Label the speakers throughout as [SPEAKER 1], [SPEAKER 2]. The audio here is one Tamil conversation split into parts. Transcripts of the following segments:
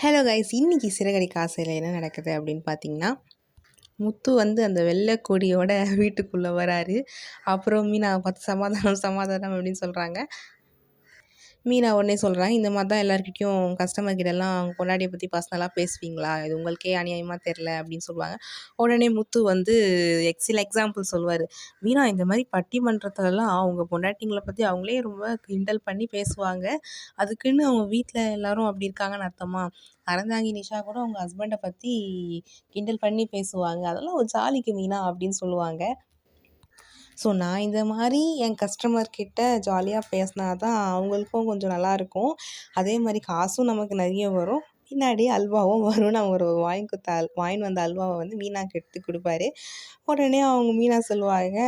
[SPEAKER 1] ஹலோ கைஸ், இன்னைக்கு சிறகடி காசையில் என்ன நடக்குது அப்படின்னு பார்த்தீங்கன்னா, முத்து வந்து அந்த வெள்ளை கொடியோட வீட்டுக்குள்ளே வராரு. அப்புறம் மீனாவை பார்த்து சமாதானம் சமாதானம் அப்படின்னு சொல்கிறாங்க. மீனா உடனே சொல்கிறாங்க, இந்த மாதிரி தான் எல்லாருக்கிட்டையும் கஸ்டமர் கிட்டலாம் அவங்க பொண்டாட்டியை பற்றி பர்சனலாக பேசுவீங்களா? இது உங்களுக்கே அநியாயமாக தெரில அப்படின்னு சொல்லுவாங்க. உடனே முத்து வந்து சில எக்ஸாம்பிள் சொல்லுவார். மீனா, இந்த மாதிரி பட்டிமன்றத்துலலாம் அவங்க பொண்டாட்டிங்களை பற்றி அவங்களே ரொம்ப கிண்டல் பண்ணி பேசுவாங்க. அதுக்குன்னு அவங்க வீட்டில் எல்லாரும் அப்படி இருக்காங்கன்னு அர்த்தமா? அறந்தாங்கி நிஷா கூட அவங்க ஹஸ்பண்டை பற்றி கிண்டல் பண்ணி பேசுவாங்க. அதெல்லாம் ஒரு ஜாலிக்கு மீனா அப்படின்னு சொல்லுவாங்க. ஸோ நான் இந்த மாதிரி என் கஸ்டமர்கிட்ட ஜாலியாக பேசினா தான் அவங்களுக்கும் கொஞ்சம் நல்லாயிருக்கும். அதே மாதிரி காசும் நமக்கு நிறைய வரும். பின்னாடி அல்வாவும் வரும்னு அவர் ஒரு வாங்கின்னு வந்த அல்வாவை வந்து மீனாக்கு எடுத்து கொடுப்பாரு. உடனே அவங்க மீனா சொல்லுவாங்க,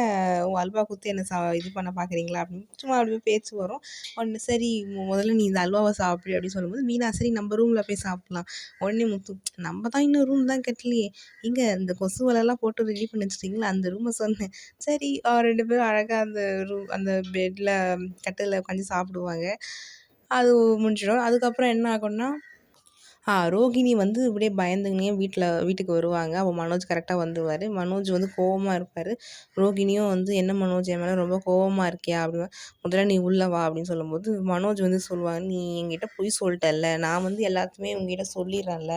[SPEAKER 1] அல்வா கொடுத்து என்ன இது பண்ண பார்க்குறீங்களா அப்படின்னு சும்மா அப்படியே பேச்சு வரும். உடனே சரி முதல்ல நீ இந்த அல்வாவை சாப்பிடு அப்படின்னு சொல்லும்போது மீனா சரி நம்ம ரூமில் போய் சாப்பிட்லாம். உடனே முத்து, நம்ம தான் இன்னும் ரூம் தான் கட்டலையே, இங்கே இந்த கொசு வலைலாம் போட்டு ரெடி பண்ணி வச்சுட்டிங்களா, அந்த ரூமை சொன்னேன். சரி 2 பேரும் அழகாக அந்த பெட்டில் கட்டிலில் உட்காந்து சாப்பிடுவாங்க. அது முடிஞ்சிடும். அதுக்கப்புறம் என்ன ஆகும்னா, ரோகிணி வந்து இப்படியே பயந்துங்கன்னே வீட்டுக்கு வருவாங்க. அப்போ மனோஜ் கரெக்டாக வந்துருவார். மனோஜ் வந்து கோவமாக இருப்பார். ரோகிணியும் வந்து என்ன மனோஜ் என் மேலே ரொம்ப கோவமாக இருக்கியா அப்படின்னா, முதல்ல நீ உள்ள வா அப்படின்னு சொல்லும்போது மனோஜ் வந்து சொல்லுவாங்க, நீ என்கிட்ட பொய் சொல்லிட்டல்ல, நான் வந்து எல்லாத்தையுமே உங்ககிட்ட சொல்லிடுறேன்ல,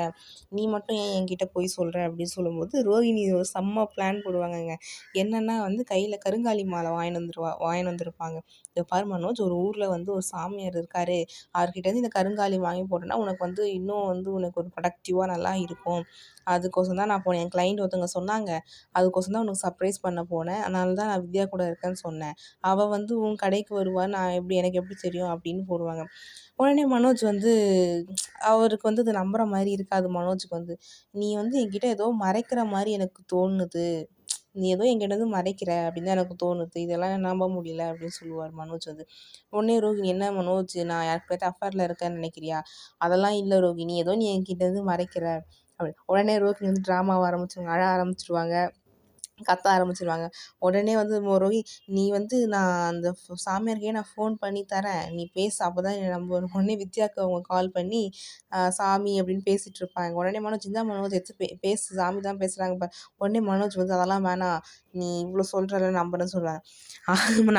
[SPEAKER 1] நீ மட்டும் ஏன் என்கிட்ட பொய் சொல்கிற அப்படின்னு சொல்லும்போது ரோகிணி ஒரு செம்ம பிளான் போடுவாங்கங்க. என்னென்னா வந்து கையில் கருங்காலி மாலை வாங்கிட்டு வந்திருப்பாங்க. இதை பாரு மனோஜ், ஒரு ஊரில் வந்து ஒரு சாமியார் இருக்கார், அவர்கிட்டேருந்து இந்த கருங்காலி வாங்கி போட்டோன்னா உனக்கு வந்து இன்னும் வந்து உனக்கு ஒரு ப்ரொடக்டிவாக நல்லா இருக்கும். அதுக்கோசம் தான் நான் போனேன். என் கிளைண்ட் ஒருத்தவங்க சொன்னாங்க, அதுக்கோசம் தான் உனக்கு சர்ப்ரைஸ் பண்ண போனேன். அதனால தான் நான் வித்யா கூட இருக்கேன்னு சொன்னேன். அவள் வந்து உன் கடைக்கு வருவா, எனக்கு எப்படி தெரியும் அப்படின்னு போடுவாங்க. உடனே மனோஜ் வந்து அவருக்கு வந்து அது நம்புற மாதிரி இருக்காது. மனோஜுக்கு வந்து, நீ வந்து என்கிட்ட ஏதோ மறைக்கிற மாதிரி எனக்கு தோணுது, நீ ஏதோ என்கிட்ட மறைக்கிற அப்படின்னு தான் எனக்கு தோணுது, இதெல்லாம் நம்ப முடியல அப்படின்னு சொல்லுவார் மனோஜ் வந்து. உடனே ரோகிணி, என்ன மனோஜ், நான் யாருக்கிட்ட அஃபேரில் இருக்கேன்னு நினைக்கிறியா? அதெல்லாம் இல்லை ரோகிணி, ஏதோ நீ என்கிட்ட மறைக்கிற அப்படி. உடனே ரோகிணி வந்து ட்ராமாவை அழ ஆரம்பிச்சிருவாங்க, கத்த ஆரம்பிச்சிருவாங்க. உடனே வந்து ரோஹி, நீ வந்து நான் அந்த சாமியாருக்கே நான் ஃபோன் பண்ணி தரேன், நீ பேசு, அப்போ தான் நம்ம. உடனே வித்யாவுக்கு அவங்க கால் பண்ணி சாமி அப்படின்னு பேசிகிட்டு இருப்பாங்க. உடனே மனோஜ், இந்த மனோஜ் எடுத்து பேசு, சாமி தான் பேசுகிறாங்க. உடனே மனோஜ் வந்து அதெல்லாம் வேணாம், நீ இவ்வளோ சொல்கிறல நம்புறேன்னு சொல்லுவாங்க.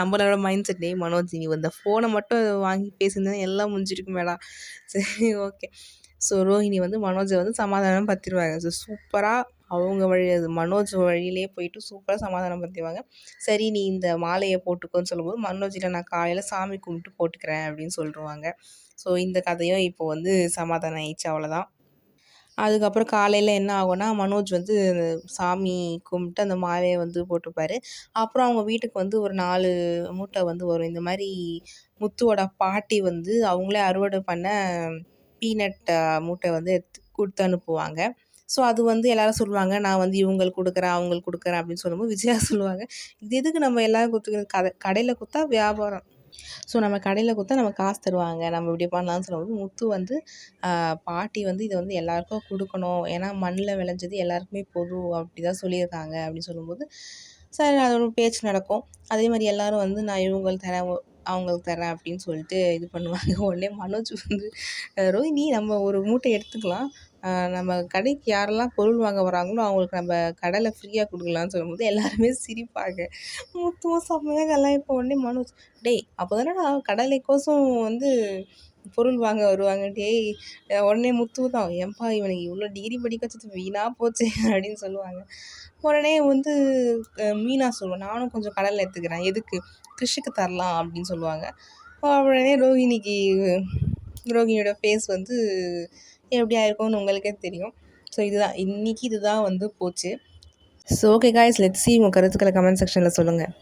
[SPEAKER 1] நம்மளோட மைண்ட் செட், மனோஜ் நீ இந்த ஃபோனை மட்டும் வாங்கி பேசியிருந்தா எல்லாம் முடிஞ்சிருக்கு மேடம். சரி, ஓகே. ஸோ ரோஹிணி வந்து மனோஜை வந்து சமாதானம் படுத்திடுவாங்க. ஸோ சூப்பராக அவங்க மனோஜ் வழியிலே போயிட்டு சூப்பராக சமாதானம் படுத்திடுவாங்க. சரி நீ இந்த மாலையை போட்டுக்கோன்னு சொல்லும்போது மனோஜில் நான் காலையில் சாமி கும்பிட்டு போட்டுக்கிறேன் அப்படின்னு சொல்லிடுவாங்க. ஸோ இந்த கதையும் இப்போ வந்து சமாதானம் ஆயிடுச்சு, அவ்வளோதான். அதுக்கப்புறம் காலையில் என்ன ஆகும்னா, மனோஜ் வந்து சாமி கும்பிட்டு அந்த மாலையை வந்து போட்டுப்பார். அப்புறம் அவங்க வீட்டுக்கு வந்து ஒரு 4 மூட்டை வந்து வரும். இந்த மாதிரி முத்துவோட பாட்டி வந்து அவங்களே அறுவடை பண்ண பீனட் மூட்டை வந்து எடுத்து கொடுத்து அனுப்புவாங்க. ஸோ அது வந்து எல்லோரும் சொல்லுவாங்க, நான் வந்து இவங்களுக்கு கொடுக்குறேன் அவங்களுக்கு கொடுக்குறேன் அப்படின்னு சொல்லும்போது விஜயா சொல்லுவாங்க, இது எதுக்கு நம்ம எல்லோரும் கொடுத்துக்கிறது, கடையில் கொடுத்தா வியாபாரம், ஸோ நம்ம கடையில் கொடுத்தா நம்ம காசு தருவாங்க, நம்ம இப்படி பண்ணலான்னு சொல்லும்போது முத்து வந்து பாட்டி வந்து இதை வந்து எல்லாருக்கும் கொடுக்கணும், ஏன்னா மண்ணில் விளைஞ்சது எல்லாருக்குமே பொது அப்படி தான் சொல்லியிருக்காங்க அப்படின்னு சொல்லும்போது சரி அது ஒரு பேச்சு நடக்கும். அதே மாதிரி எல்லோரும் வந்து நான் இவங்களுக்கு தரேன் அவங்களுக்கு தரேன் அப்படின்னு சொல்லிட்டு இது பண்ணுவாங்க. உடனே மனோஜ் வந்து, ரோஹிணி நம்ம ஒரு மூட்டை எடுத்துக்கலாம், நம்ம கடைக்கு யாரெல்லாம் பொருள் வாங்க வராங்களோ அவங்களுக்கு நம்ம கடையில் ஃப்ரீயாக கொடுக்கலான்னு சொல்லும்போது எல்லாருமே சிரிப்பாங்க. முத்துவும் செம்மையாக எல்லாம். இப்போ உடனே மனோஜ், டேய் அப்போ தானே நான் கடலைக்கோசம் வந்து பொருள் வாங்க வருவாங்க டேய். உடனே முத்து தான், ஏன்பா இவனுக்கு இவ்வளோ டிகிரி படிக்க வச்சது வீணாக போச்சு அப்படின்னு சொல்லுவாங்க. உடனே வந்து மீனா சொல்லுவேன், நானும் கொஞ்சம் கடலில் எடுத்துக்கிறேன், எதுக்கு, கிருஷிக்கு தரலாம் அப்படின்னு சொல்லுவாங்க. உடனே ரோகிணியோட ஃபேஸ் வந்து எப்படி ஆயிருக்கும்னு உங்களுக்கே தெரியும். ஸோ இதுதான் வந்து போச்சு. So okay guys, let's see, உங்கள் கருத்துக்களை கமெண்ட் செக்ஷனில் சொல்லுங்கள்.